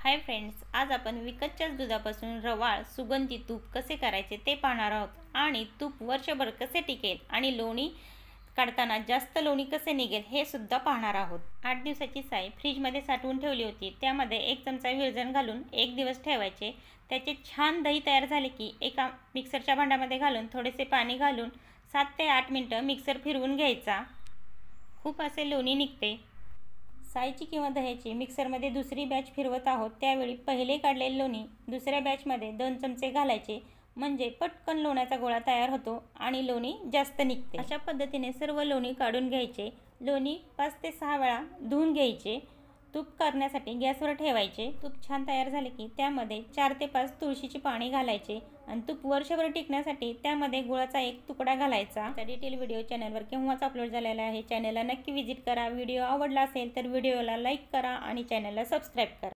Hi friends, आज आपण विकतच्याच दुधापासून रवाळ सुगंधी तूप कसे करायचे ते पाहणार आहोत आणि तूप वर्षभर कसे टिकेल आणि लोणी काढताना जास्त लोणी कसे निघेल हे सुद्धा पाहणार आहोत। 8 दिवसाची साय फ्रीजमध्ये साठवून ठेवली होती। त्यामध्ये 1 चमचा विरजण घालून 1 दिवस ठेवायचे। त्याचे छान दही तयार झाले की एका मिक्सरच्या भांड्यामध्ये घालून थोडेसे पाणी घालून 7 ते 8 मिनिटं मिक्सर फिरवून घ्यायचा। खूप असे लोणी निघते। सायची किंवा दह्याची मिक्सरमध्ये दुसरी बॅच फिरवत आहोत त्यावेळी पहिले काढलेले लोणी दुसऱ्या बॅचमध्ये 2 चमचे घालायचे, म्हणजे पटकन लोण्याचा गोळा तयार होतो आणि लोणी जास्त निघते। अशा पद्धतीने सर्व लोणी काढून घ्यायचे। लोणी 5 ते 6 वेळा धुवून घ्यायचे। तूप करण्यासाठी गॅसवर ठेवायचे। तूप छान तयार झाले की त्यामध्ये 4 ते 5 तुळशीची पाने घालायचे आणि तूप वर्षभर टिकण्यासाठी त्यामध्ये गुळाचा 1 तुकडा घालायचा। डिटेल व्हिडिओ चॅनलवर केव्हाच अपलोड झालेला आहे। चॅनलला नक्की व्हिजिट करा। व्हिडिओ आवडला असेल तर व्हिडिओला लाईक करा आणि चॅनलला सबस्क्राईब करा।